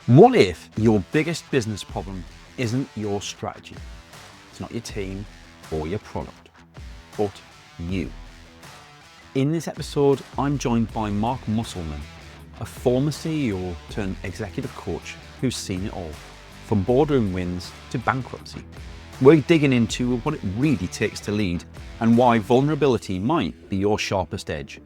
What if your biggest business problem isn't your strategy? It's not your team or your product, but you. In this episode, I'm joined by Mark Musselman, a former CEO turned executive coach who's seen it all, from boardroom wins to bankruptcy. We're digging into what it really takes to lead and why vulnerability might be your sharpest edge.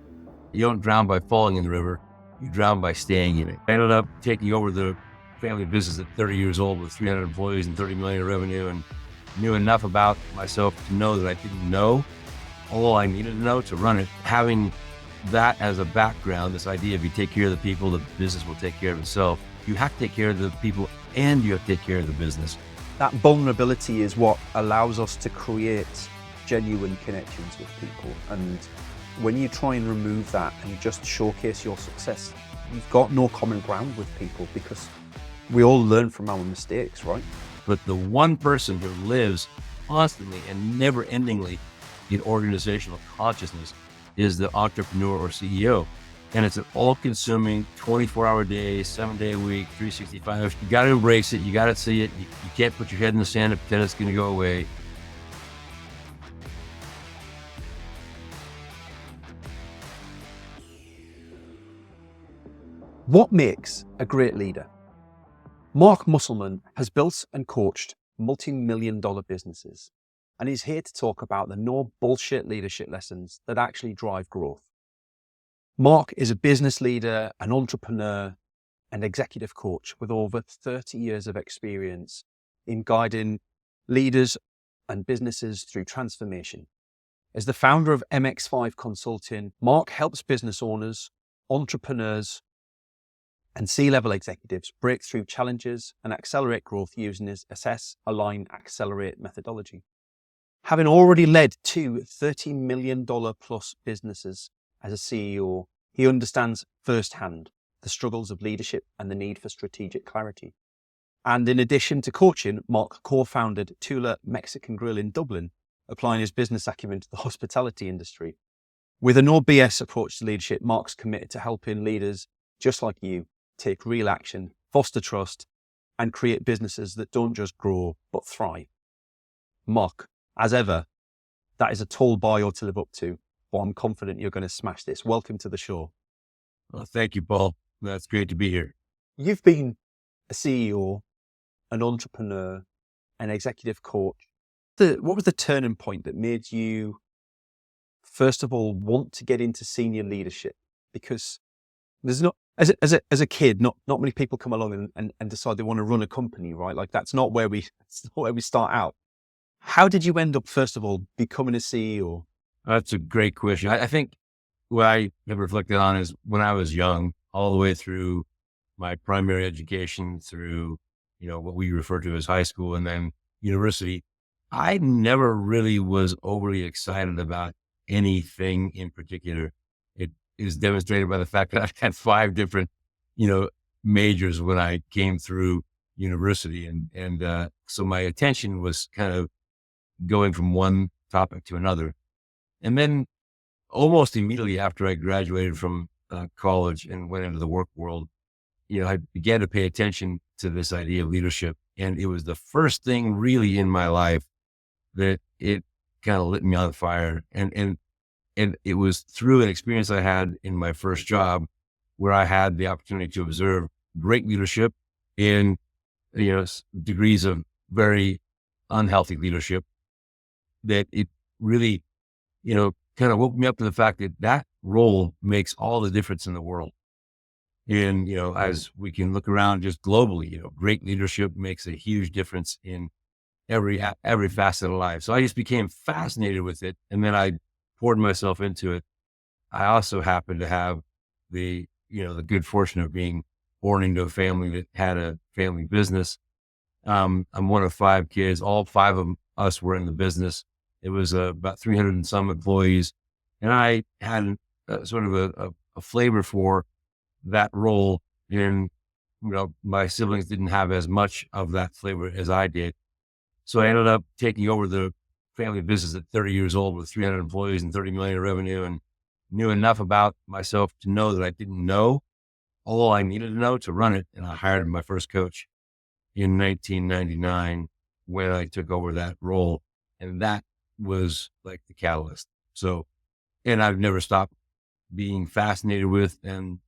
You don't drown by falling in the river, you drown by staying in it. I ended up taking over the family business at 30 years old with 300 employees and 30 million in revenue, and knew enough about myself to know that I didn't know all I needed to know to run it. Having that as a background, this idea if you take care of the people, the business will take care of itself. You have to take care of the people and you have to take care of the business. That vulnerability is what allows us to create genuine connections with people. And when you try and remove that and just showcase your success, you've got no common ground with people because we all learn from our mistakes, right? But the one person who lives constantly and never-endingly in organizational consciousness is the entrepreneur or CEO. And it's an all-consuming 24-hour day, 7-day a week, 365. You got to embrace it. You got to see it. You can't put your head in the sand and pretend it's going to go away. What makes a great leader? Mark Musselman has built and coached multi-million-dollar businesses, and he's here to talk about the no bullshit leadership lessons that actually drive growth. Mark is a business leader, an entrepreneur, and executive coach with over 30 years of experience in guiding leaders and businesses through transformation. As the founder of MX5 Consulting, Mark helps business owners, entrepreneurs, and C-level executives break through challenges and accelerate growth using his assess, align, accelerate methodology. Having already led two $30 million plus businesses as a CEO, he understands firsthand the struggles of leadership and the need for strategic clarity. And in addition to coaching, Mark co-founded Tula Mexican Grill in Dublin, applying his business acumen to the hospitality industry. With a no BS approach to leadership, Mark's committed to helping leaders just like you take real action, foster trust, and create businesses that don't just grow, but thrive. Mark, as ever, that is a tall bar you're to live up to, but I'm confident you're going to smash this. Welcome to the show. Well, thank you, Paul. That's great to be here. You've been a CEO, an entrepreneur, an executive coach. What was the turning point that made you, first of all, want to get into senior leadership? Because there's not, as a kid, not many people come along and decide they want to run a company, right? Like that's not where we start out. How did you end up, first of all, becoming a CEO? That's a great question. I think what I have reflected on is when I was young, all the way through my primary education, through, what we refer to as high school and then university, I never really was overly excited about anything in particular. It is demonstrated by the fact that I've had 5 different, majors when I came through university. And so my attention was kind of going from one topic to another. And then almost immediately after I graduated from college and went into the work world, I began to pay attention to this idea of leadership. And it was the first thing really in my life that it kind of lit me on fire. And it was through an experience I had in my first job where I had the opportunity to observe great leadership in, degrees of very unhealthy leadership, that it really, kind of woke me up to the fact that that role makes all the difference in the world. And, as we can look around just globally, great leadership makes a huge difference in every facet of life. So I just became fascinated with it. And then I poured myself into it. I also happened to have the good fortune of being born into a family that had a family business. I'm one of 5 kids. All 5 of us were in the business. It was about 300 and some employees. And I had sort of a flavor for that role. And, my siblings didn't have as much of that flavor as I did. So I ended up taking over the family business at 30 years old with 300 employees and 30 million in revenue, and knew enough about myself to know that I didn't know all I needed to know to run it. And I hired my first coach in 1999 when I took over that role. And that was like the catalyst. So, and I've never stopped being fascinated with and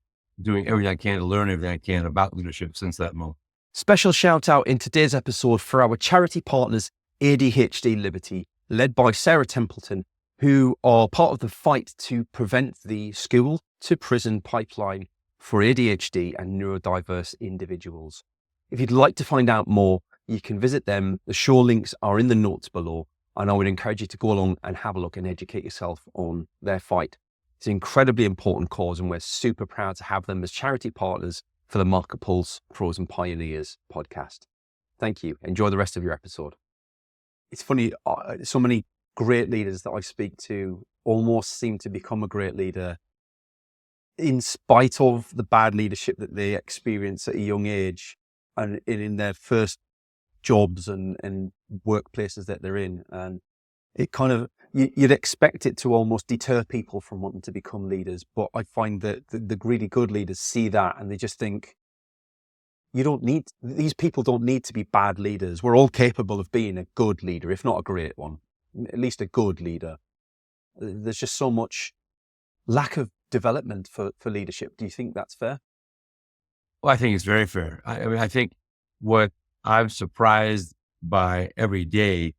doing everything I can to learn everything I can about leadership since that moment. Special shout out in today's episode for our charity partners, ADHD Liberty, led by Sarah Templeton, who are part of the fight to prevent the school to prison pipeline for ADHD and neurodiverse individuals. If you'd like to find out more, you can visit them. The show links are in the notes below, and I would encourage you to go along and have a look and educate yourself on their fight. It's an incredibly important cause, and we're super proud to have them as charity partners for the MarketPulse Pros and Pioneers podcast. Thank you. Enjoy the rest of your episode. It's funny, so many great leaders that I speak to almost seem to become a great leader in spite of the bad leadership that they experience at a young age and in their first jobs and workplaces that they're in. And it kind of, you'd expect it to almost deter people from wanting to become leaders. But I find that the really good leaders see that and they just think, these people don't need to be bad leaders. We're all capable of being a good leader, if not a great one, at least a good leader. There's just so much lack of development for leadership. Do you think that's fair? Well, I think it's very fair. I mean, I think what I'm surprised by every day,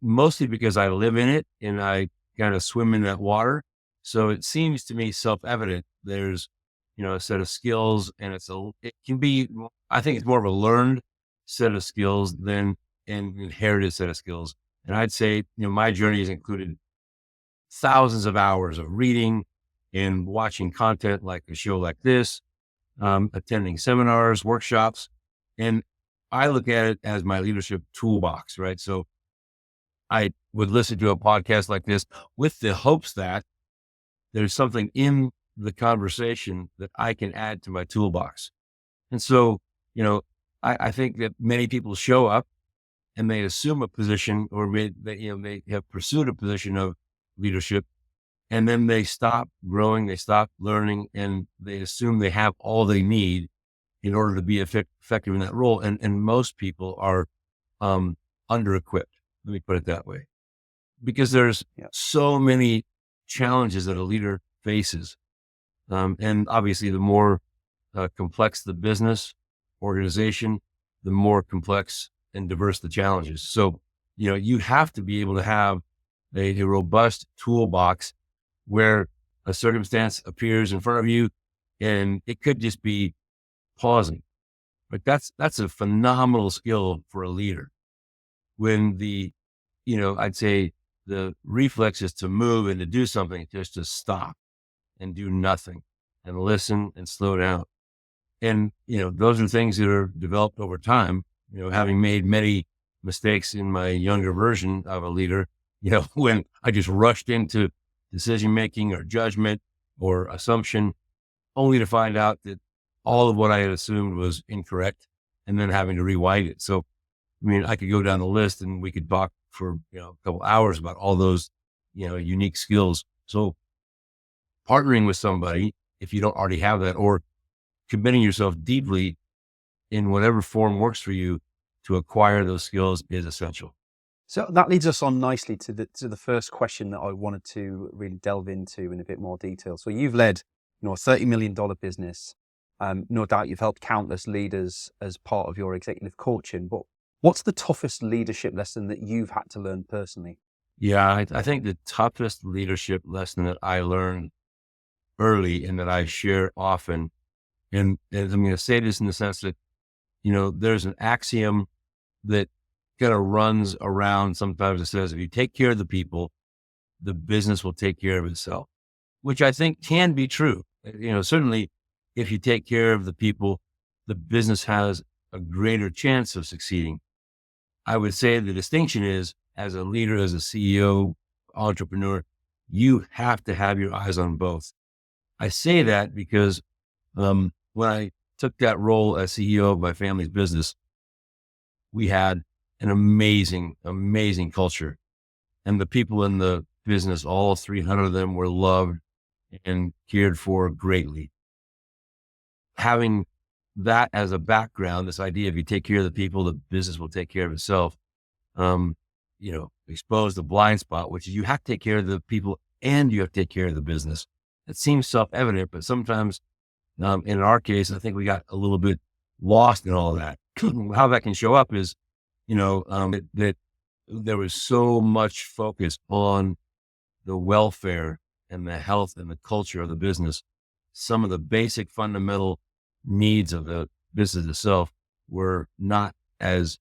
mostly because I live in it and I kind of swim in that water. So it seems to me self-evident. There's, a set of skills, and it can be, I think it's more of a learned set of skills than an inherited set of skills. And I'd say, my journey has included thousands of hours of reading and watching content like a show like this, attending seminars, workshops. And I look at it as my leadership toolbox, right? So I would listen to a podcast like this with the hopes that there's something in the conversation that I can add to my toolbox. And so, I think that many people show up and they assume a position, or they have pursued a position of leadership, and then they stop growing, they stop learning, and they assume they have all they need in order to be effective in that role. And most people are under-equipped. Let me put it that way, because there's so many challenges that a leader faces. And obviously the more complex the business organization, the more complex and diverse the challenges. So, you have to be able to have a robust toolbox where a circumstance appears in front of you, and it could just be pausing. But that's a phenomenal skill for a leader. When I'd say the reflex is to move and to do something, just to stop and do nothing and listen and slow down. And, those are things that are developed over time, having made many mistakes in my younger version of a leader, when I just rushed into decision-making or judgment or assumption, only to find out that all of what I had assumed was incorrect, and then having to rewind it. So, I could go down the list and we could talk for, a couple hours about all those, unique skills. So partnering with somebody, if you don't already have that, or committing yourself deeply in whatever form works for you to acquire those skills, is essential. So that leads us on nicely to the first question that I wanted to really delve into in a bit more detail. So you've led, a $30 million business. No doubt you've helped countless leaders as part of your executive coaching, but what's the toughest leadership lesson that you've had to learn personally? Yeah, I think the toughest leadership lesson that I learned early and that I share often, and I'm going to say this in the sense that, there's an axiom that kind of runs around sometimes. It says, if you take care of the people, the business will take care of itself, which I think can be true. Certainly if you take care of the people, the business has a greater chance of succeeding. I would say the distinction is, as a leader, as a CEO, entrepreneur, you have to have your eyes on both. I say that because when I took that role as CEO of my family's business, we had an amazing, amazing culture. And the people in the business, all 300 of them, were loved and cared for greatly. having that as a background, this idea, if you take care of the people, the business will take care of itself, expose the blind spot, which is you have to take care of the people and you have to take care of the business. It seems self-evident, but sometimes, in our case, I think we got a little bit lost in all of that. How that can show up is, that there was so much focus on the welfare and the health and the culture of the business. Some of the basic fundamental needs of the business itself were not as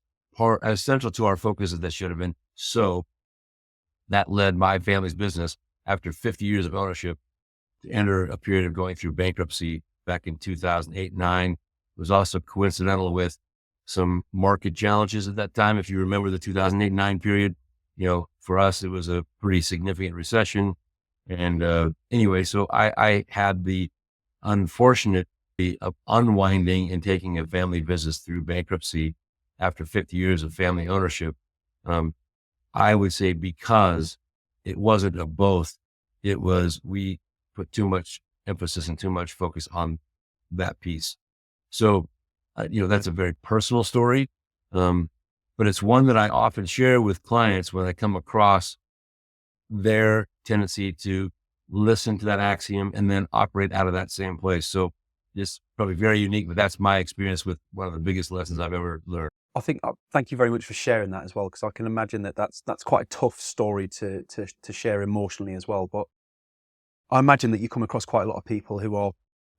central to our focus as they should have been. So that led my family's business, after 50 years of ownership, to enter a period of going through bankruptcy back in 2008-9. It was also coincidental with some market challenges at that time. If you remember the 2008-9 period, for us, it was a pretty significant recession. And anyway, so I had the unfortunate of unwinding and taking a family business through bankruptcy after 50 years of family ownership. I would say because it wasn't a both, it was we put too much emphasis and too much focus on that piece. So, that's a very personal story, but it's one that I often share with clients when I come across their tendency to listen to that axiom and then operate out of that same place. So it's probably very unique, but that's my experience with one of the biggest lessons I've ever learned. I think, thank you very much for sharing that as well, because I can imagine that's quite a tough story to share emotionally as well. But I imagine that you come across quite a lot of people who are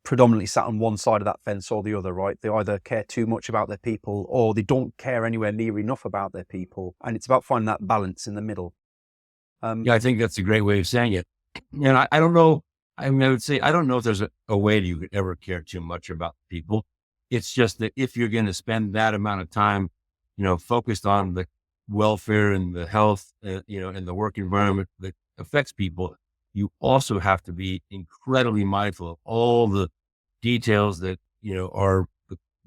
predominantly sat on one side of that fence or the other, right? They either care too much about their people or they don't care anywhere near enough about their people. And it's about finding that balance in the middle. Yeah, I think that's a great way of saying it. And I don't know, I would say, I don't know if there's a way that you could ever care too much about people. It's just that if you're going to spend that amount of time, focused on the welfare and the health, and the work environment that affects people, you also have to be incredibly mindful of all the details that, are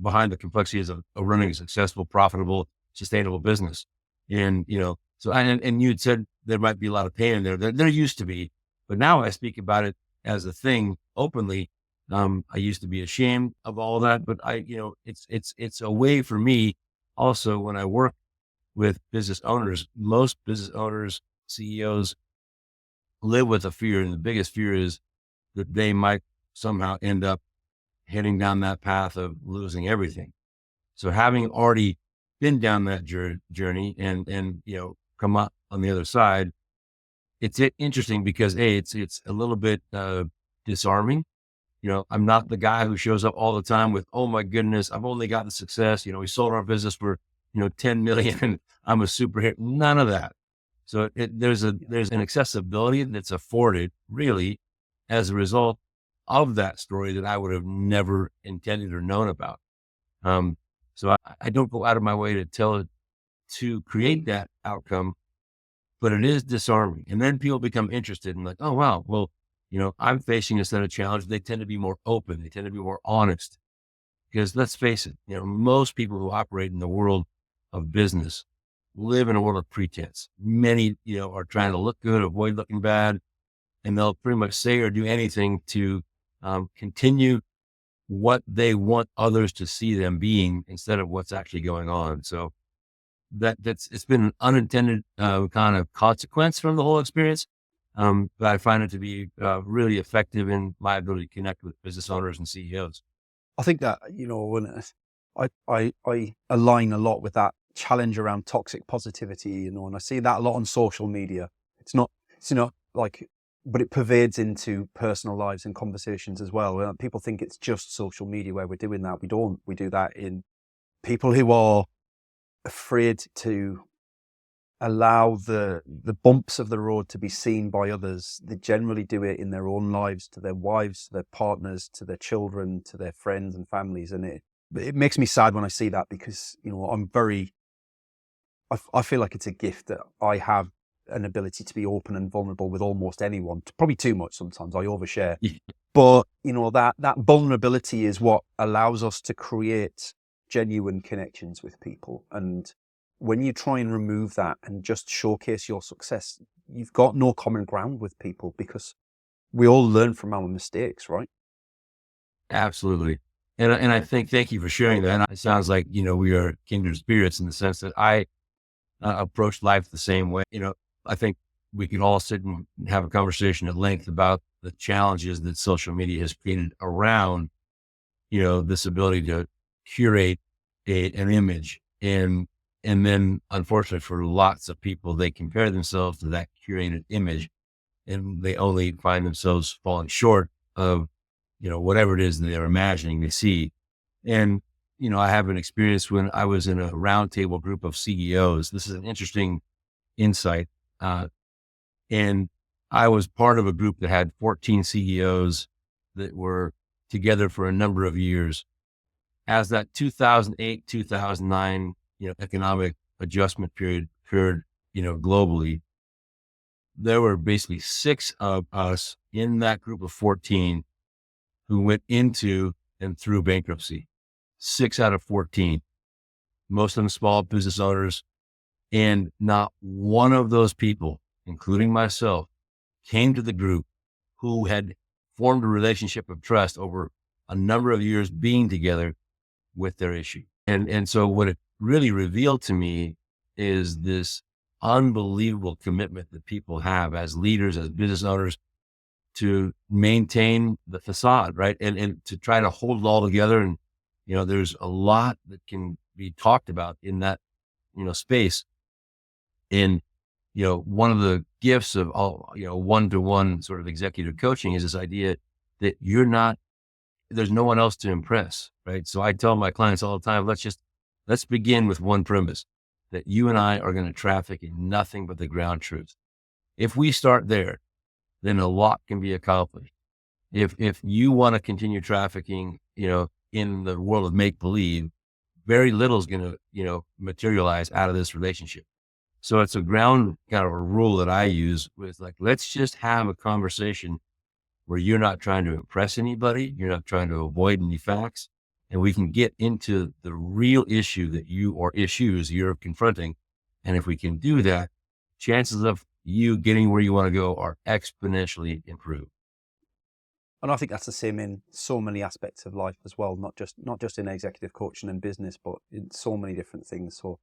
behind the complexities of running a successful, profitable, sustainable business. And, so, and you had said there might be a lot of pain in there. There used to be, but now I speak about it as a thing openly. I used to be ashamed of all that, but it's a way for me also when I work with business owners. Most business owners, CEOs live with a fear, and the biggest fear is that they might somehow end up heading down that path of losing everything. So having already been down that journey and come up on the other side, it's interesting because it's a little bit disarming. I'm not the guy who shows up all the time with, oh my goodness, I've only gotten success. We sold our business for 10 million and I'm a superhero. None of that. So there's an accessibility that's afforded really as a result of that story that I would have never intended or known about. So I don't go out of my way to tell it to create that outcome, but it is disarming. And then people become interested and like, oh, wow, well, I'm facing a set of challenges. They tend to be more open. They tend to be more honest because let's face it, most people who operate in the world of business live in a world of pretense. Many, are trying to look good, avoid looking bad, and they'll pretty much say or do anything to continue what they want others to see them being instead of what's actually going on. So it's been an unintended kind of consequence from the whole experience. But I find it to be really effective in my ability to connect with business owners and CEOs. I think that, when I align a lot with that challenge around toxic positivity, and I see that a lot on social media. It's not like, but it pervades into personal lives and conversations as well. People think it's just social media where we're doing that. We don't. We do that in people who are afraid to allow the bumps of the road to be seen by others. They generally do it in their own lives, to their wives, to their partners, to their children, to their friends and families. And it makes me sad when I see that because, I feel like it's a gift that I have an ability to be open and vulnerable with almost anyone. Probably too much sometimes. I overshare. Yeah. But, that vulnerability is what allows us to create genuine connections with people. And when you try and remove that and just showcase your success, you've got no common ground with people because we all learn from our mistakes, right? Absolutely. And I think, thank you for sharing that. It sounds like, we are kindred spirits in the sense that I approach life the same way. I think we can all sit and have a conversation at length about the challenges that social media has created around, this ability to curate an image. And then unfortunately for lots of people, they compare themselves to that curated image and they only find themselves falling short of, whatever it is that they're imagining they see. And, I have an experience when I was in a roundtable group of CEOs. This is an interesting insight. And I was part of a group that had 14 CEOs that were together for a number of years. As that 2008, 2009, economic adjustment period occurred, globally, there were basically 6 of us in that group of 14 who went into and through bankruptcy. 6 out of 14, most of them small business owners. And not one of those people, including myself, came to the group who had formed a relationship of trust over a number of years being together with their issue. And so what it really revealed to me is this unbelievable commitment that people have as leaders, as business owners, to maintain the facade, right? And to try to hold it all together. And, there's a lot that can be talked about in that, space. And, one of the gifts of all, one-to-one sort of executive coaching is this idea that there's no one else to impress, right? So I tell my clients all the time, let's begin with one premise, that you and I are going to traffic in nothing but the ground truth. If we start there, then a lot can be accomplished. If you want to continue trafficking, in the world of make believe, very little is going to, materialize out of this relationship. So it's a ground kind of a rule that I use with let's just have a conversation where you're not trying to impress anybody. You're not trying to avoid any facts, and we can get into the real issue or issues you're confronting. And if we can do that, chances of you getting where you want to go are exponentially improved. And I think that's the same in so many aspects of life as well, not just in executive coaching and business, but in so many different things. So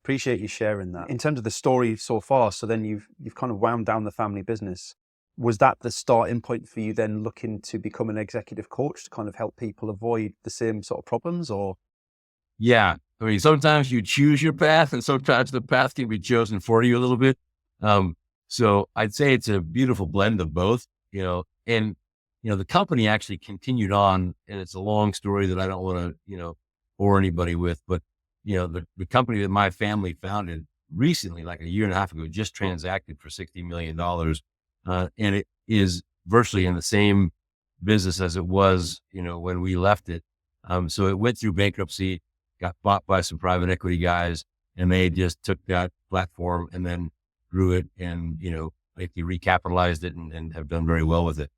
appreciate you sharing that. In terms of the story so far, so then you've kind of wound down the family business. Was that the starting point for you then looking to become an executive coach to kind of help people avoid the same sort of problems, or? Yeah. I mean, sometimes you choose your path and sometimes the path can be chosen for you a little bit. So I'd say it's a beautiful blend of both, and the company actually continued on, and it's a long story that I don't want to, bore anybody with, but, the company that my family founded recently, like a year and a half ago, just transacted for $60 million. And it is virtually in the same business as it was, when we left it. So it went through bankruptcy, got bought by some private equity guys, and they just took that platform and then grew it and, they recapitalized it and have done very well with it.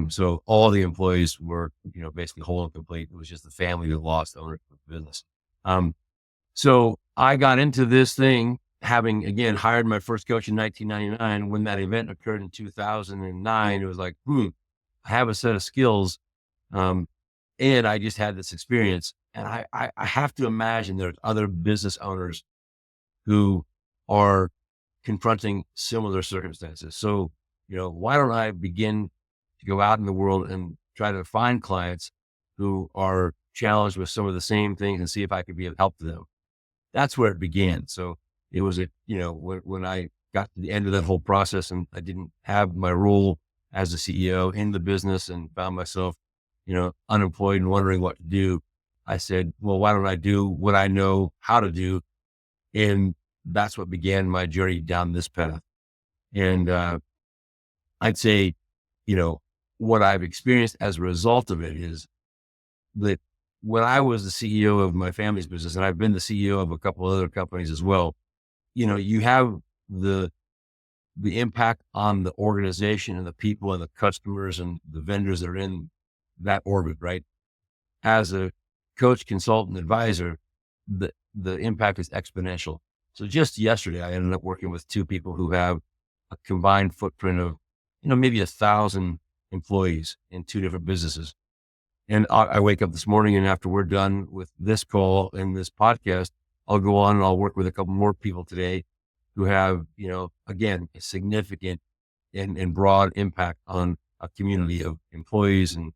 So all the employees were, basically whole and complete. It was just the family that lost ownership of the business. So I got into this thing having, again, hired my first coach in 1999. When that event occurred in 2009, it was like, I have a set of skills. And I just had this experience. And I have to imagine there's other business owners who are confronting similar circumstances. So, why don't I begin to go out in the world and try to find clients who are challenged with some of the same things and see if I could be of help to them. That's where it began. So it was when I got to the end of that whole process and I didn't have my role as a CEO in the business and found myself, unemployed and wondering what to do. I said, well, why don't I do what I know how to do? And that's what began my journey down this path. And, I'd say, what I've experienced as a result of it is that when I was the CEO of my family's business, and I've been the CEO of a couple other companies as well, you have the impact on the organization and the people and the customers and the vendors that are in that orbit, right? As a coach, consultant, advisor, the impact is exponential. So just yesterday, I ended up working with 2 people who have a combined footprint of, maybe 1,000 employees in 2 different businesses. And I wake up this morning, and after we're done with this call and this podcast, I'll go on and I'll work with a couple more people today who have, again, a significant and broad impact on a community of employees, and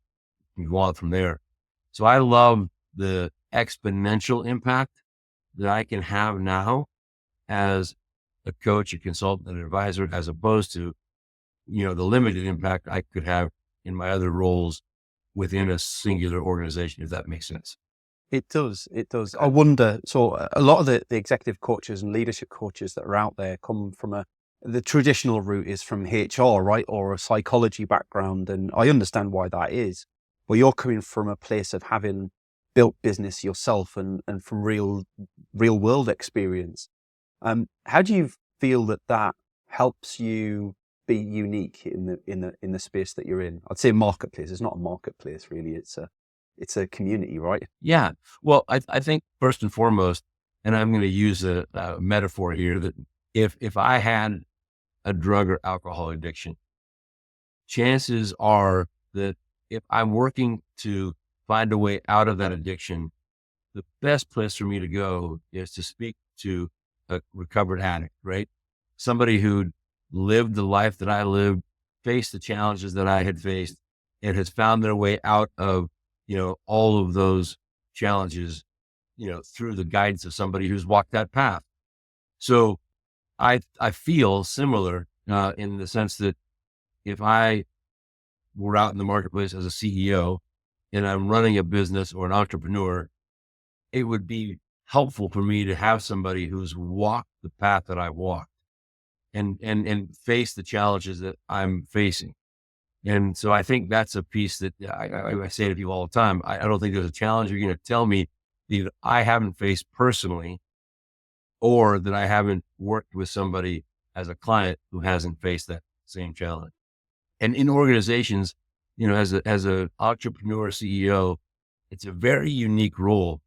go on from there. So I love the exponential impact that I can have now as a coach, a consultant, an advisor, as opposed to, the limited impact I could have in my other roles within a singular organization, if that makes sense. It does. It does. I wonder, so a lot of the executive coaches and leadership coaches that are out there come from the traditional route is from HR, right? Or a psychology background. And I understand why that is. But you're coming from a place of having built business yourself and from real world experience. How do you feel that helps you be unique in the space that you're in? I'd say marketplace. It's not a marketplace really. It's a community, right? Yeah. Well, I think first and foremost, and I'm going to use a metaphor here, that if I had a drug or alcohol addiction, chances are that if I'm working to find a way out of that addiction, the best place for me to go is to speak to a recovered addict, right? Somebody who lived the life that I lived, faced the challenges that I had faced, and has found their way out of, all of those challenges, through the guidance of somebody who's walked that path. So I feel similar in the sense that if I were out in the marketplace as a CEO and I'm running a business or an entrepreneur, it would be helpful for me to have somebody who's walked the path that I walked and face the challenges that I'm facing. And so I think that's a piece that I say to people all the time. I don't think there's a challenge you're going to tell me that I haven't faced personally, or that I haven't worked with somebody as a client who hasn't faced that same challenge. And in organizations, as an entrepreneur CEO, it's a very unique role.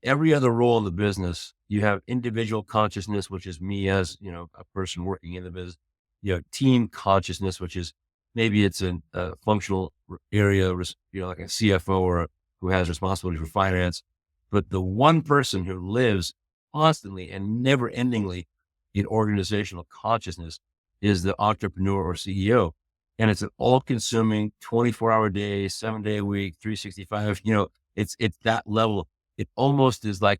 Every other role in the business, you have individual consciousness, which is me as, a person working in the business. You have team consciousness, which is maybe it's a functional area, like a CFO or who has responsibility for finance. But the one person who lives constantly and never endingly in organizational consciousness is the entrepreneur or CEO. And it's an all consuming 24-hour day, 7-day a week, 365, it's that level. It almost is like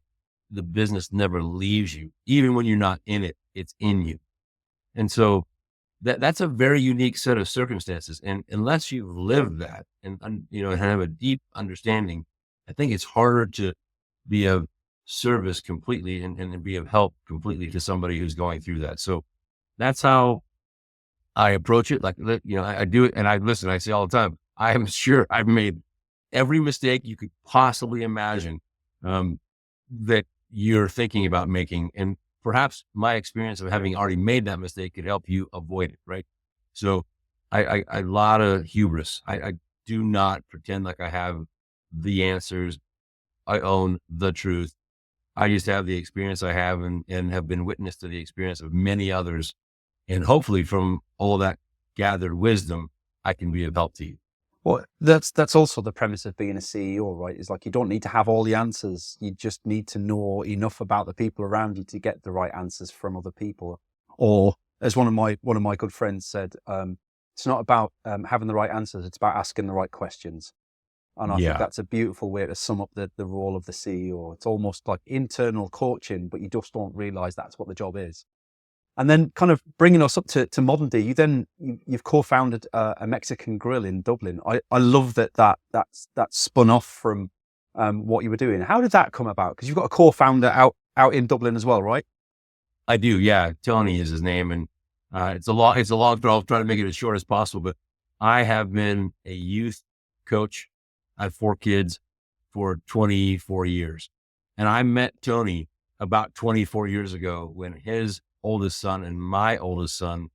the business never leaves you. Even when you're not in it, it's in you. And so that's a very unique set of circumstances. And unless you've lived that and have a deep understanding, I think it's harder to be of service completely and be of help completely to somebody who's going through that. So that's how I approach it. Like, I do it, and I say all the time, I am sure I've made every mistake you could possibly imagine that you're thinking about making. And perhaps my experience of having already made that mistake could help you avoid it. Right. So I a lot of hubris. I do not pretend like I have the answers. I own the truth. I just have the experience I have and have been witness to the experience of many others. And hopefully from all that gathered wisdom, I can be of help to you. Well, that's also the premise of being a CEO, right? It's like, you don't need to have all the answers. You just need to know enough about the people around you to get the right answers from other people. Or as one of my good friends said, it's not about having the right answers. It's about asking the right questions. And I think that's a beautiful way to sum up the role of the CEO. It's almost like internal coaching, but you just don't realize that's what the job is. And then kind of bringing us up to modern day, you've co-founded a Mexican grill in Dublin. I love that's spun off from what you were doing. How did that come about? Because you've got a co-founder out in Dublin as well, right? I do. Yeah. Tony is his name. And it's a long throw. I'll try to make it as short as possible, but I have been a youth coach. I have 4 kids for 24 years. And I met Tony about 24 years ago when his oldest son and my oldest son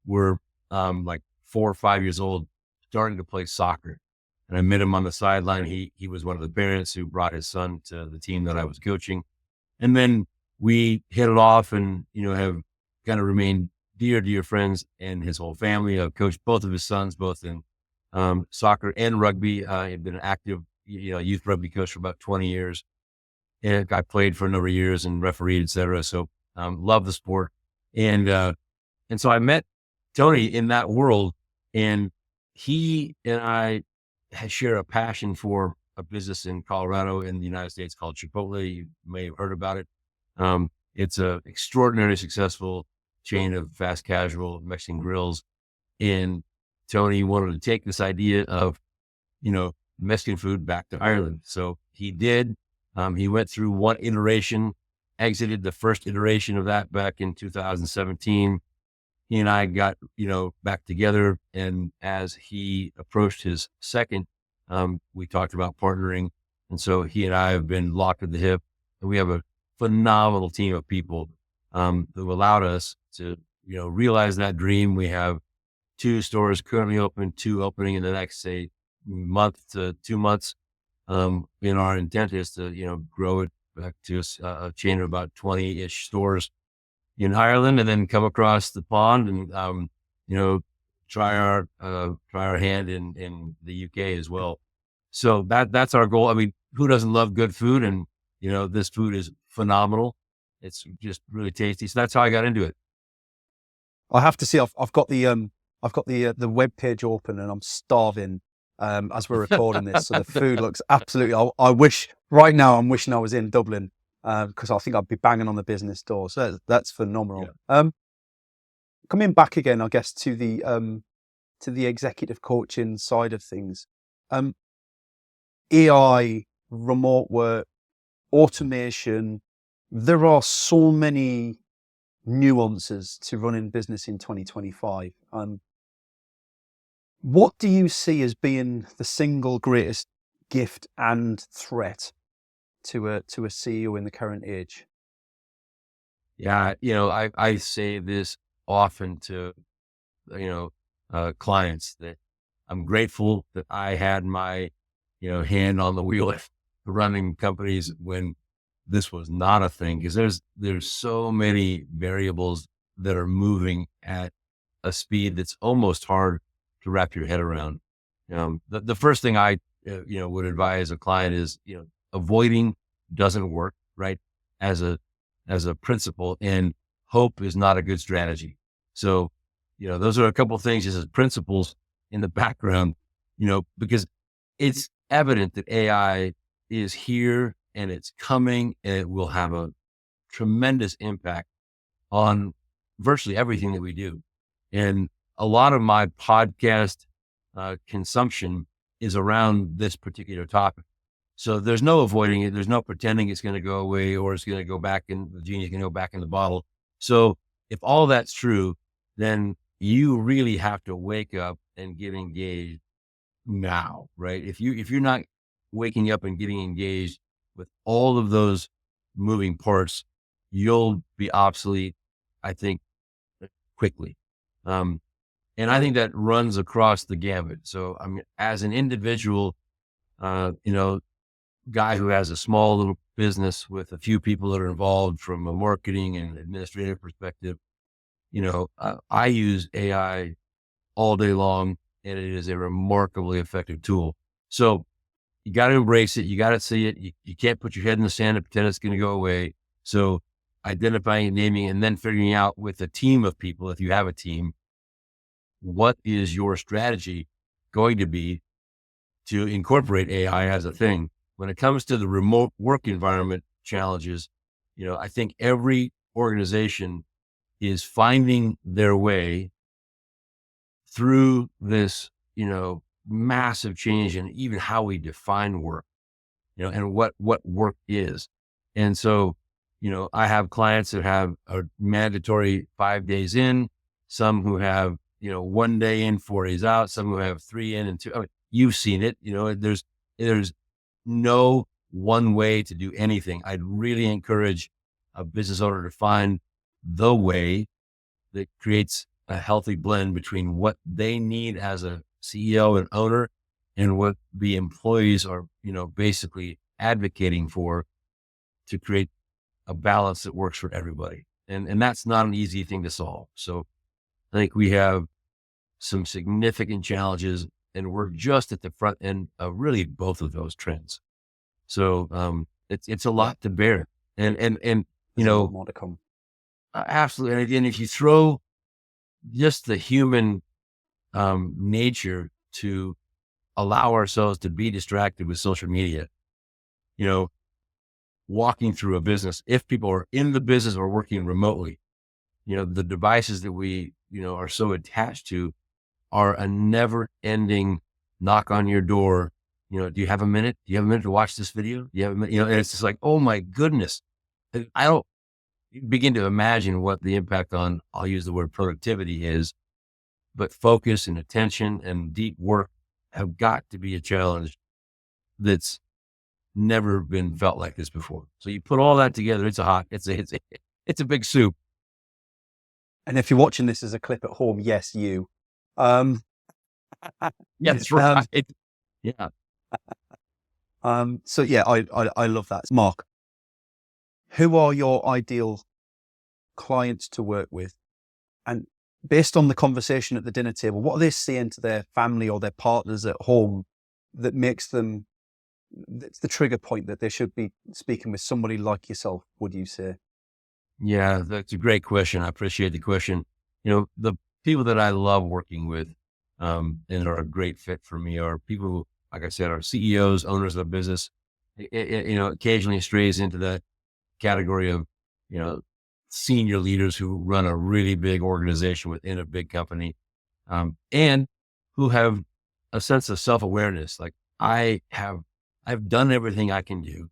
were like 4 or 5 years old, starting to play soccer. And I met him on the sideline. He was one of the parents who brought his son to the team that I was coaching. And then we hit it off and, have kind of remained dear friends, and his whole family. I've coached both of his sons, both in soccer and rugby. I've been an active, youth rugby coach for about 20 years. And I played for a number of years and refereed, et cetera. So, love the sport. And so I met Tony in that world, and he and I share a passion for a business in Colorado in the United States called Chipotle. You may have heard about it. It's a extraordinarily successful chain of fast casual Mexican grills. And Tony wanted to take this idea of, Mexican food back to Ireland. So he did. He went through one iteration, exited the first iteration of that back in 2017. He and I got, back together. And as he approached his second, we talked about partnering. And so he and I have been locked at the hip, and we have a phenomenal team of people, who allowed us to, realize that dream. We have 2 stores currently open, 2 opening in the next, say, month to 2 months. And our intent is to, grow it back to a chain of about 20-ish stores in Ireland, and then come across the pond and, try our hand in the UK as well. So that's our goal. I mean, who doesn't love good food? And, this food is phenomenal. It's just really tasty. So that's how I got into it. I have to see. I've got the web page open, and I'm starving as we're recording this. So the food looks absolutely. I wish right now. I'm wishing I was in Dublin because I think I'd be banging on the business door. So that's phenomenal. Yeah. Coming back again, I guess to the executive coaching side of things. AI, remote work, automation. There are so many nuances to running business in 2025. What do you see as being the single greatest gift and threat to a CEO in the current age? Yeah, I say this often to, clients, that I'm grateful that I had my, hand on the wheel of running companies when this was not a thing, because there's so many variables that are moving at a speed that's almost hard to wrap your head around. The first thing I, would advise a client is, avoiding doesn't work, right? As a principle, and hope is not a good strategy. So, those are a couple of things just as principles in the background, because it's evident that AI is here and it's coming, and it will have a tremendous impact on virtually everything that we do. And a lot of my podcast consumption is around this particular topic. So there's no avoiding it. There's no pretending it's going to go away or it's going to go back in the genie can go back in the bottle. So if all that's true, then you really have to wake up and get engaged now, right? If you're not waking up and getting engaged with all of those moving parts, you'll be obsolete, I think, quickly. And I think that runs across the gamut. So I mean, as an individual, guy who has a small little business with a few people that are involved from a marketing and administrative perspective, I use AI all day long, and it is a remarkably effective tool. So you got to embrace it. You got to see it. You can't put your head in the sand and pretend it's going to go away. So identifying and naming, and then figuring out with a team of people, if you have a team, what is your strategy going to be to incorporate AI as a thing? When it comes to the remote work environment challenges, I think every organization is finding their way through this, massive change in even how we define work, and what work is. And so, I have clients that have a mandatory 5 days in, some who have, 1 day in, 4 days out, some who have 3 in and 2. I mean, you've seen it, there's no one way to do anything. I'd really encourage a business owner to find the way that creates a healthy blend between what they need as a CEO and owner and what the employees are, basically advocating for, to create a balance that works for everybody. And that's not an easy thing to solve. So I think we have some significant challenges And we're just at the front end of really both of those trends. So it's a lot to bear. And you There's a know, lot more to come. absolutely. And again, if you throw just the human nature to allow ourselves to be distracted with social media, you know, walking through a business, if people are in the business or working remotely, you know, the devices that we, you know, are so attached to are a never ending knock on your door. You know, do you have a minute? Do you have a minute to watch this video? Do you have a minute? You know, and it's just like, oh my goodness. And I don't begin to imagine what the impact on, I'll use the word productivity is, but focus and attention and deep work have got to be a challenge that's never been felt like this before. So you put all that together, it's a big soup. And if you're watching this as a clip at home, yes, you. Yeah, that's right. Yeah. So yeah, I love that. Mark, who are your ideal clients to work with? And based on the conversation at the dinner table, what are they saying to their family or their partners at home that makes them, it's the trigger point that they should be speaking with somebody like yourself, would you say? Yeah, that's a great question. I appreciate the question. You know, the people that I love working with and are a great fit for me are people who, like I said, are CEOs, owners of a business. You know, occasionally strays into that category of, you know, senior leaders who run a really big organization within a big company, and who have a sense of self-awareness. Like I've done everything I can do.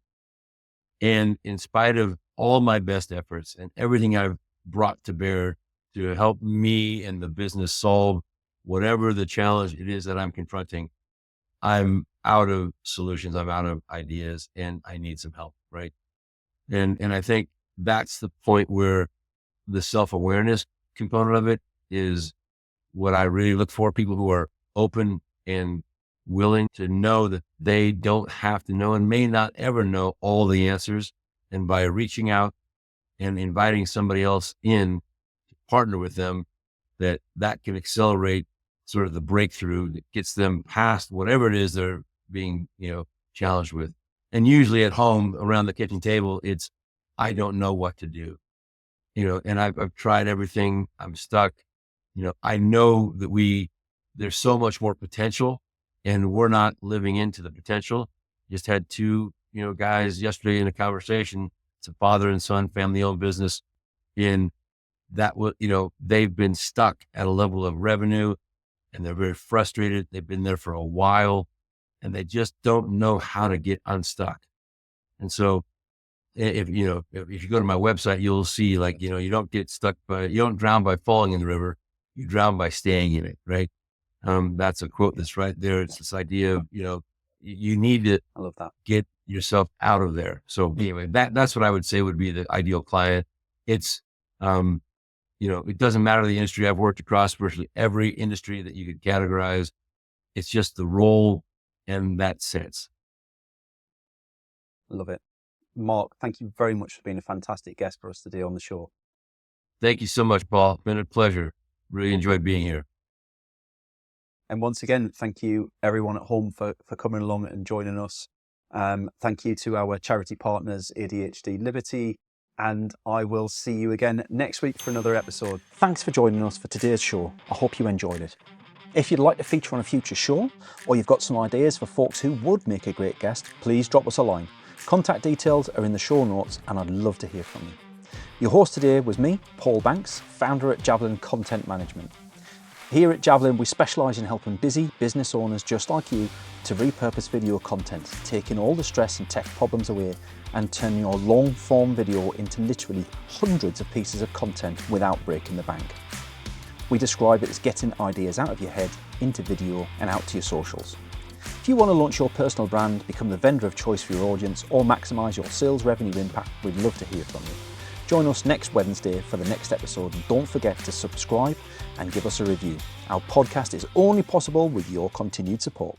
And in spite of all my best efforts and everything I've brought to bear to help me and the business solve whatever the challenge it is that I'm confronting, I'm out of solutions. I'm out of ideas and I need some help. Right. And I think that's the point where the self-awareness component of it is what I really look for. People who are open and willing to know that they don't have to know and may not ever know all the answers. And by reaching out and inviting somebody else in to partner with them, that can accelerate sort of the breakthrough that gets them past whatever it is they're being, you know, challenged with. And usually at home around the kitchen table, it's, I don't know what to do, you know, and I've tried everything. I'm stuck. You know, I know that there's so much more potential and we're not living into the potential. Just had two, you know, guys yesterday in a conversation. It's a father and son, family owned business. In that, you know, they've been stuck at a level of revenue and they're very frustrated. They've been there for a while and they just don't know how to get unstuck. And so if you go to my website, you'll see, like, you know, you don't drown by falling in the river. You drown by staying in it. Right. That's a quote that's right there. It's this idea of, you know, you need to I love that. Get yourself out of there. So anyway, that's what I would say would be the ideal client. It's, you know, it doesn't matter the industry. I've worked across virtually every industry that you could categorize. It's just the role and that sense. Love it. Mark, thank you very much for being a fantastic guest for us today on the show. Thank you so much, Paul. Been a pleasure. Really enjoyed being here. And once again, thank you everyone at home for coming along and joining us. Thank you to our charity partners, ADHD Liberty, and I will see you again next week for another episode. Thanks for joining us for today's show. I hope you enjoyed it. If you'd like to feature on a future show, or you've got some ideas for folks who would make a great guest, please drop us a line. Contact details are in the show notes and I'd love to hear from you. Your host today was me, Paul Banks, founder at Javelin Content Management. Here at Javelin, we specialise in helping busy business owners just like you to repurpose video content, taking all the stress and tech problems away and turning your long form video into literally hundreds of pieces of content without breaking the bank. We describe it as getting ideas out of your head into video and out to your socials. If you want to launch your personal brand, become the vendor of choice for your audience, or maximise your sales revenue impact, we'd love to hear from you. Join us next Wednesday for the next episode, and don't forget to subscribe and give us a review. Our podcast is only possible with your continued support.